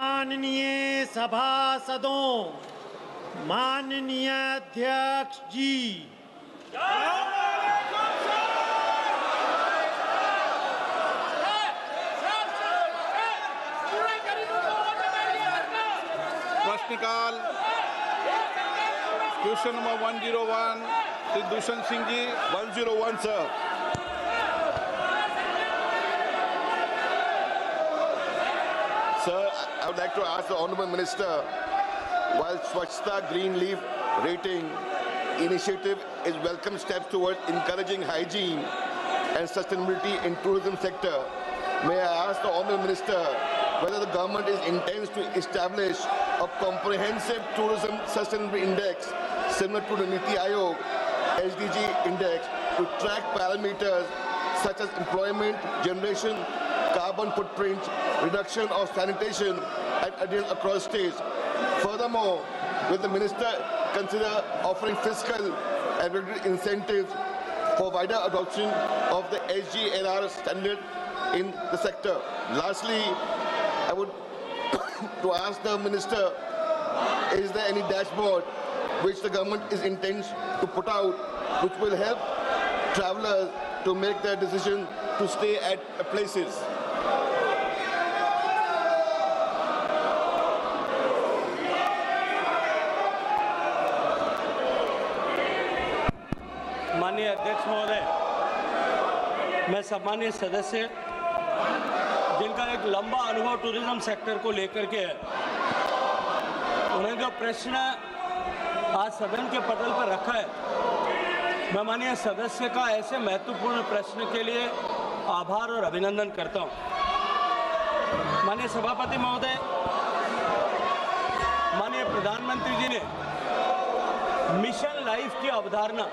माननीय सभासदों, माननीय अध्यक्ष जी, प्रश्नकाल question number 101 Shri Dushyant Singh ji 101 sir. Sir, I would like to ask the Honourable Minister, while Swachhta Green Leaf Rating initiative is welcome steps towards encouraging hygiene and sustainability in tourism sector, may I ask the Honourable Minister whether the government intends to establish a comprehensive tourism sustainability index similar to the Niti Aayog SDG index to track parameters such as employment generation, carbon footprint, reduction of sanitation and adherence across states. Furthermore, will the minister consider offering fiscal and regulatory incentives for wider adoption of the SGLR standard in the sector? Lastly, I would to ask the minister, is there any dashboard which the government is intends to put out which will help travelers to make their decision to stay at places? माननीय अध्यक्ष महोदय, मैं सम्मानीय सदस्य जिनका एक लंबा अनुभव टूरिज्म सेक्टर को लेकर के है, उन्हें जो प्रश्न आज सदन के पटल पर रखा है, मैं माननीय सदस्य का ऐसे महत्वपूर्ण प्रश्न के लिए आभार और अभिनंदन करता हूं। माननीय सभापति महोदय, माननीय प्रधानमंत्री जी ने मिशन लाइफ की अवधारणा,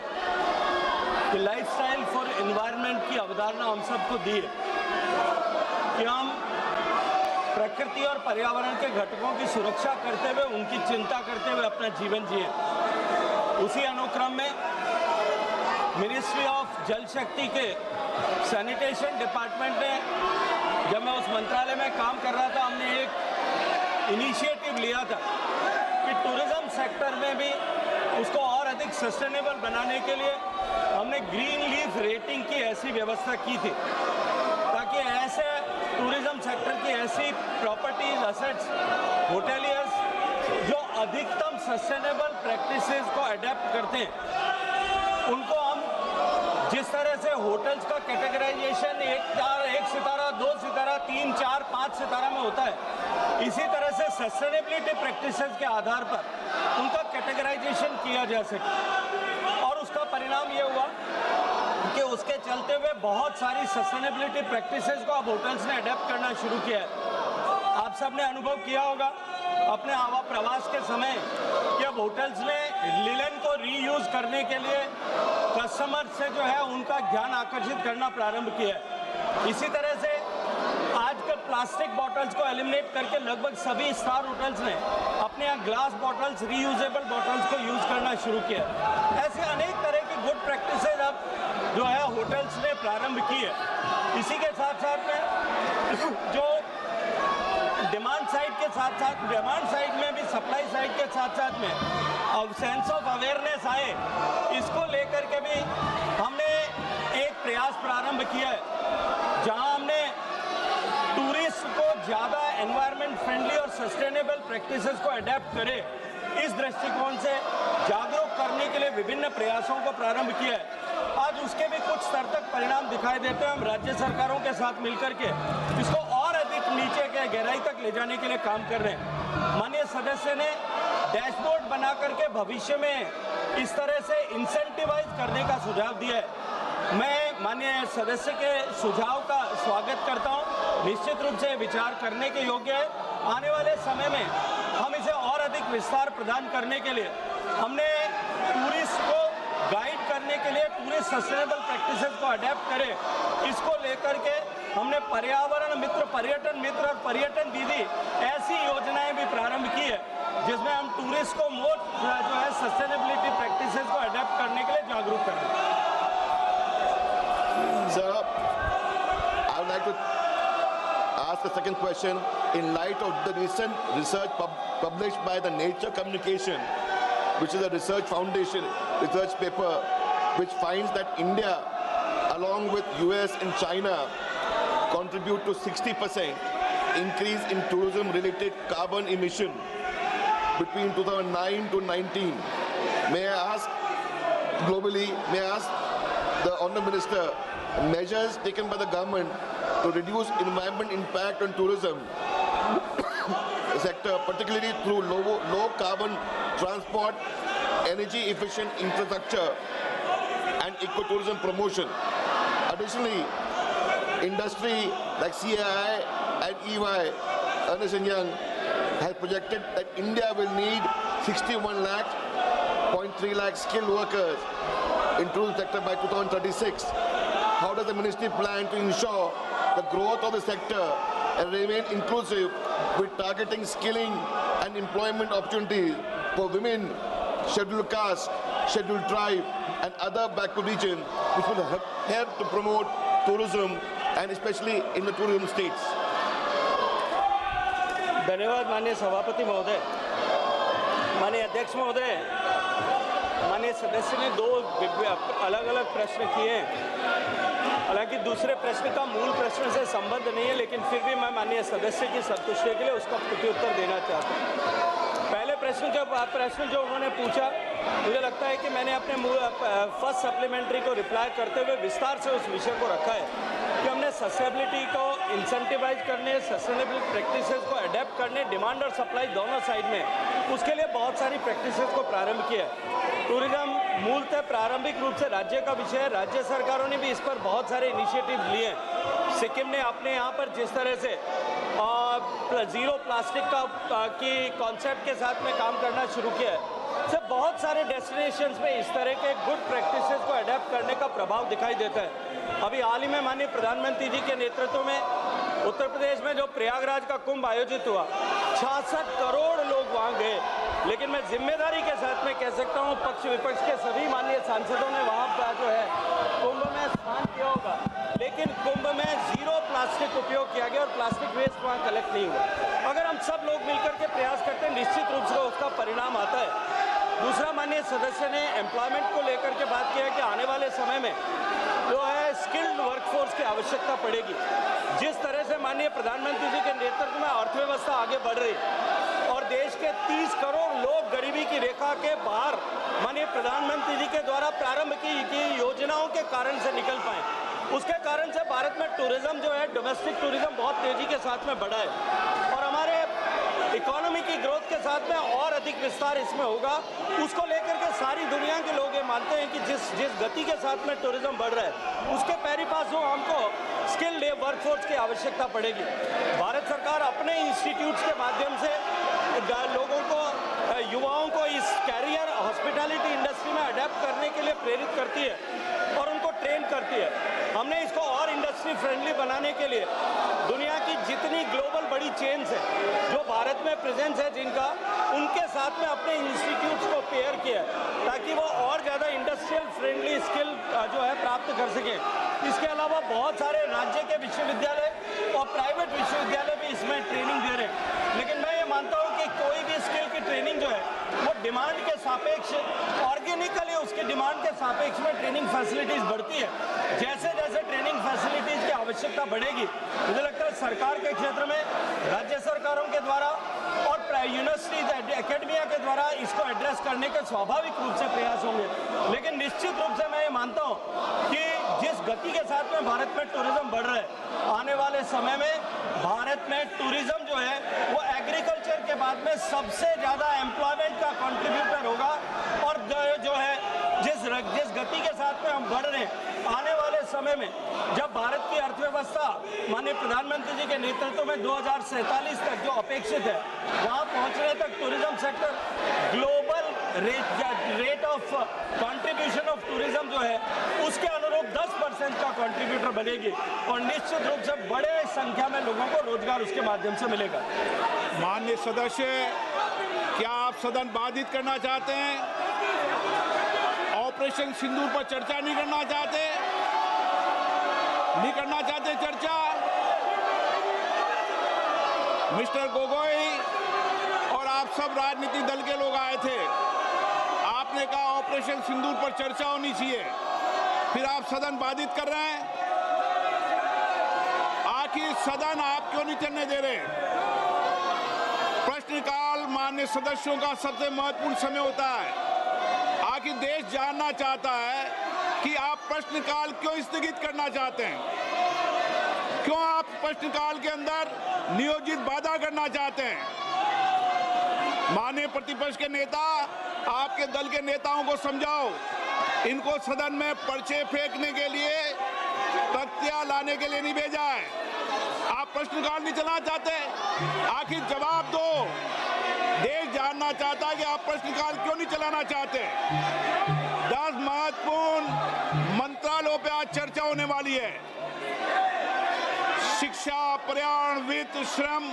लाइफस्टाइल फॉर एनवायरनमेंट की अवधारणा हम सबको दी है कि हम प्रकृति और पर्यावरण के घटकों की सुरक्षा करते हुए, उनकी चिंता करते हुए अपना जीवन जिए। उसी अनुक्रम में मिनिस्ट्री ऑफ जल शक्ति के सैनिटेशन डिपार्टमेंट ने, जब मैं उस मंत्रालय में काम कर रहा था, हमने एक इनिशिएटिव लिया था कि टूरिज्म सेक्टर में भी उसको और अधिक सस्टेनेबल बनाने के लिए हमने ग्रीन लीफ रेटिंग की ऐसी व्यवस्था की थी ताकि ऐसे टूरिज्म सेक्टर की ऐसी प्रॉपर्टीज, असेट्स, होटेलियर्स जो अधिकतम सस्टेनेबल प्रैक्टिसेस को अडेप्ट करते हैं, उनको हम जिस तरह से होटल्स का कैटेगराइजेशन 1 सितारा, 2 सितारा, 3, 4, 5 सितारा में होता है, इसी तरह से सस्टेनेबिलिटी प्रैक्टिसेस के आधार पर उनका कैटेगराइजेशन किया जा सके। और उसका परिणाम ये हुआ कि उसके चलते हुए बहुत सारी सस्टेनेबिलिटी प्रैक्टिसेस को अब होटल्स ने अडेप्ट करना शुरू किया है। आप सब ने अनुभव किया होगा अपने आवा प्रवास के समय कि अब होटल्स ने लिनन को रीयूज करने के लिए कस्टमर से जो है उनका ध्यान आकर्षित करना प्रारंभ किया है। इसी तरह से आजकल प्लास्टिक बॉटल्स को एलिमिनेट करके लगभग सभी स्टार होटल्स ने अपने यहाँ ग्लास बॉटल्स, रीयूजेबल बॉटल्स को यूज करना शुरू किया। ऐसे अनेक तरह की गुड प्रैक्टिसेस अब जो है होटल्स ने प्रारंभ की है। इसी के साथ साथ में जो डिमांड साइड के साथ साथ, डिमांड साइड में भी सप्लाई साइड के साथ साथ में अब सेंस ऑफ अवेयरनेस आए, इसको लेकर के भी हमने एक प्रयास प्रारंभ किया है जहां हमने टूरिस्ट को ज़्यादा एनवायरनमेंट फ्रेंडली और सस्टेनेबल प्रैक्टिसेस को अडेप्ट करे, इस दृष्टिकोण से जागरूक करने के लिए विभिन्न प्रयासों को प्रारंभ किया है। आज उसके भी कुछ स्तर तक परिणाम दिखाई देते हैं। हम राज्य सरकारों के साथ मिलकर के इसको और अधिक नीचे के गहराई तक ले जाने के लिए काम कर रहे हैं। माननीय सदस्य ने डैशबोर्ड बना करके भविष्य में इस तरह से इंसेंटिवाइज करने का सुझाव दिया है। मैं माननीय सदस्य के सुझाव का स्वागत करता हूं। निश्चित रूप से विचार करने के योग्य है। आने वाले समय में हम इसे और अधिक विस्तार प्रदान करने के लिए हमने टूरिस्ट को गाइड करने के लिए टूरिस्ट सस्टेनेबल प्रैक्टिसेस को अडेप्ट करें, इसको लेकर के हमने पर्यावरण मित्र, पर्यटन मित्र और पर्यटन दीदी ऐसी योजनाएं भी प्रारंभ की है जिसमें हम टूरिस्ट को मोर जो है सस्टेनेबिलिटी प्रैक्टिसेस को अडेप्ट करने के लिए जागरूक करें। Sir, I would like to ask ask the second question. In light of the recent research published by the Nature Communication, which is a research foundation research paper, which finds that India, along with US and China, contribute to 60% increase in tourism-related carbon emission between 2009 to 19. May I ask, globally, may I ask the Honourable Minister, measures taken by the government to reduce environment impact on tourism sector, particularly through low carbon transport, energy efficient infrastructure and ecotourism promotion. Additionally, industry like CAI and EY, Ernst & Young, has projected that India will need 61.3 lakh skilled workers in tourism sector by 2036. How does the ministry plan to ensure the growth of the sector and remain inclusive with targeting skilling and employment opportunities for women, scheduled caste, scheduled tribe and other backward regions, which will help to promote tourism and especially in the tourism states? धन्यवाद माननीय सभापति महोदय, माननीय अध्यक्ष महोदय। माननीय सदस्य ने दो अलग अलग प्रश्न किए हैं। हालांकि दूसरे प्रश्न का मूल प्रश्न से संबंध नहीं है, लेकिन फिर भी मैं माननीय सदस्य की संतुष्टि के लिए उसका प्रत्युत्तर देना चाहता हूँ। पहले प्रश्न जो उन्होंने पूछा, मुझे लगता है कि मैंने अपने फर्स्ट सप्लीमेंट्री को रिप्लाई करते हुए विस्तार से उस विषय को रखा है कि हमने सस्टेनेबिलिटी को इंसेंटिवाइज करने, सस्टेनेबल प्रैक्टिसेस को अडेप्ट करने, डिमांड और सप्लाई दोनों साइड में, उसके लिए बहुत सारी प्रैक्टिसेस को प्रारंभ किया है। टूरिज्म मूलतः प्रारंभिक रूप से राज्य का विषय है। राज्य सरकारों ने भी इस पर बहुत सारे इनिशिएटिव लिए हैं। सिक्किम ने अपने यहाँ पर जिस तरह से जीरो प्लास्टिक की कॉन्सेप्ट के साथ में काम करना शुरू किया है, से बहुत सारे डेस्टिनेशंस में इस तरह के गुड प्रैक्टिसेस को अडेप्ट करने का प्रभाव दिखाई देता है। अभी हाल ही में माननीय प्रधानमंत्री जी के नेतृत्व में उत्तर प्रदेश में जो प्रयागराज का कुंभ आयोजित हुआ, 66 करोड़ लोग वहाँ गए। लेकिन मैं जिम्मेदारी के साथ में कह सकता हूँ, पक्ष विपक्ष के सभी माननीय सांसदों ने वहाँ पर जो है कुंभ में स्नान किया होगा, लेकिन कुंभ में जीरो प्लास्टिक उपयोग किया गया और प्लास्टिक वेस्ट वहाँ कलेक्ट नहीं हुआ। अगर हम सब लोग मिलकर के प्रयास करते हैं, निश्चित रूप से उसका परिणाम आता है। दूसरा, माननीय सदस्य ने एम्प्लॉयमेंट को लेकर के बात किया है कि आने वाले समय में जो है स्किल्ड वर्कफोर्स की आवश्यकता पड़ेगी। जिस तरह से माननीय प्रधानमंत्री जी के नेतृत्व में अर्थव्यवस्था आगे बढ़ रही और देश के 30 करोड़ लोग गरीबी की रेखा के बाहर माननीय प्रधानमंत्री जी के द्वारा प्रारंभ की योजनाओं के कारण से निकल पाए, उसके कारण से भारत में टूरिज्म जो है, डोमेस्टिक टूरिज्म बहुत तेजी के साथ में बढ़ा है और हमारे इकोनॉमी की ग्रोथ के साथ में और अधिक विस्तार इसमें होगा। उसको लेकर के सारी दुनिया के लोग ये मानते हैं कि जिस गति के साथ में टूरिज्म बढ़ रहा है, उसके पैरी पास हो हमको स्किल्ड वर्कफोर्स की आवश्यकता पड़ेगी। भारत सरकार अपने इंस्टीट्यूट्स के माध्यम से लोगों को, युवाओं को इस कैरियर हॉस्पिटैलिटी इंडस्ट्री में अडेप्ट करने के लिए प्रेरित करती है और उनको ट्रेन करती है। हमने इसको और इंडस्ट्री फ्रेंडली बनाने के लिए दुनिया की जितनी ग्लोबल बड़ी चेन्स हैं जो भारत में प्रेजेंस है जिनका, उनके साथ में अपने इंस्टीट्यूट्स को पेयर किया ताकि वो और ज़्यादा इंडस्ट्रियल फ्रेंडली स्किल जो है प्राप्त कर सकें। इसके अलावा बहुत सारे राज्य के विश्वविद्यालय और प्राइवेट विश्वविद्यालय भी इसमें ट्रेनिंग दे रहे हैं। लेकिन मैं ये मानता हूँ कि कोई भी स्किल की ट्रेनिंग जो है वो डिमांड के सापेक्ष, ऑर्गेनिकली उसकी डिमांड के सापेक्ष में ट्रेनिंग फैसिलिटीज़ बढ़ती है। जैसे जैसे ट्रेनिंग फैसिलिटीज़ की आवश्यकता बढ़ेगी, मुझे लगता है सरकार के क्षेत्र में राज्य सरकारों के द्वारा और यूनिवर्सिटीज एकेडमिया के द्वारा इसको एड्रेस करने के स्वाभाविक रूप से प्रयास होंगे। लेकिन निश्चित रूप से मैं ये मानता हूँ कि जिस गति के साथ में भारत में टूरिज्म बढ़ रहा है, आने वाले समय में भारत में टूरिज्म जो है वो एग्रीकल्चर के बाद में सबसे ज़्यादा एम्प्लॉयमेंट का कंट्रीब्यूटर होगा और जो है जिस गति के साथ में हम बढ़ रहे हैं, आने वाले समय में जब भारत की अर्थव्यवस्था माननीय प्रधानमंत्री जी के नेतृत्व में 2047 तक जो अपेक्षित है, वहाँ पहुँचने तक tourism sector global rate of contribution of tourism जो है उसके अनुरूप 10% का कंट्रीब्यूटर बनेगी और निश्चित रूप से बड़े संख्या में लोगों को रोजगार उसके माध्यम से मिलेगा। माननीय सदस्य, क्या आप सदन बाधित करना चाहते हैं? ऑपरेशन सिंदूर पर चर्चा नहीं करना चाहते चर्चा? मिस्टर गोगोई और आप सब राजनीतिक दल के लोग आए थे। आपने कहा ऑपरेशन सिंदूर पर चर्चा होनी चाहिए, फिर आप सदन बाधित कर रहे हैं। आखिर सदन आप क्यों नहीं चलने दे रहे? प्रश्नकाल माननीय सदस्यों का सबसे महत्वपूर्ण समय होता है। आखिर देश जानना चाहता है कि आप प्रश्नकाल क्यों स्थगित करना चाहते हैं, क्यों आप प्रश्नकाल के अंदर नियोजित बाधा करना चाहते हैं। माननीय प्रतिपक्ष के नेता, आपके दल के नेताओं को समझाओ, इनको सदन में पर्चे फेंकने के लिए, तख्तियां लाने के लिए नहीं भेजा है। आप प्रश्नकाल नहीं चलाना चाहते, आखिर जवाब दो। देश जानना चाहता है कि आप प्रश्नकाल क्यों नहीं चलाना चाहते। 10 महत्वपूर्ण मंत्रालयों पे आज चर्चा होने वाली है। शिक्षा, पर्यावरण, वित्त, श्रम,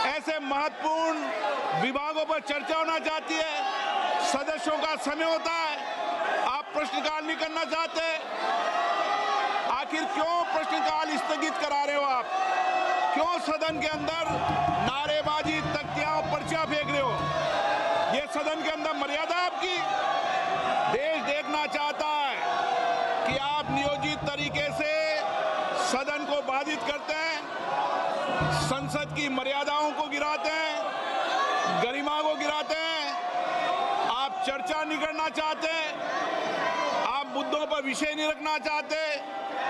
ऐसे महत्वपूर्ण विभागों पर चर्चा होना चाहती है। सदस्यों का समय होता है, आप प्रश्नकाल नहीं करना चाहते। आखिर क्यों प्रश्नकाल स्थगित करा रहे हो आप? क्यों सदन के अंदर नारेबाजी, तख्तियां, पर्चा फेंक रहे हो? ये सदन के अंदर मर्यादा आपकी? देश देखना चाहता है कि आप नियोजित तरीके से सदन को बाधित करते हैं, संसद की मर्यादाओं को गिराते हैं, गरिमा को गिराते हैं। आप चर्चा नहीं करना चाहते, आप मुद्दों पर विषय नहीं रखना चाहते,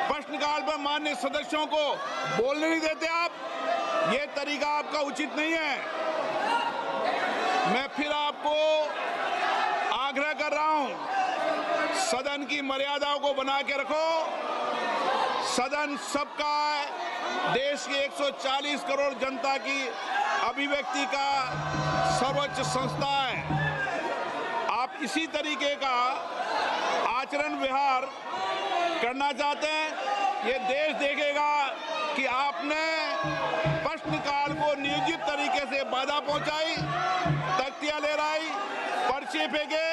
प्रश्नकाल पर माननीय सदस्यों को बोलने नहीं देते आप। ये तरीका आपका उचित नहीं है। मैं फिर आपको आग्रह कर रहा हूं, सदन की मर्यादाओं को बना के रखो। सदन सबका है, देश की 140 करोड़ जनता की अभिव्यक्ति का सर्वोच्च संस्था है। आप इसी तरीके का आचरण व्यवहार करना चाहते हैं, ये देश देखेगा कि आपने प्रश्नकाल को नियोजित तरीके से बाधा पहुंचाई, तख्तियां लहराई, पर्चे फेंके,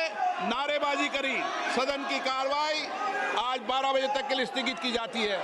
नारेबाजी करी। सदन की कार्रवाई आज 12 बजे तक के लिए स्थगित की जाती है।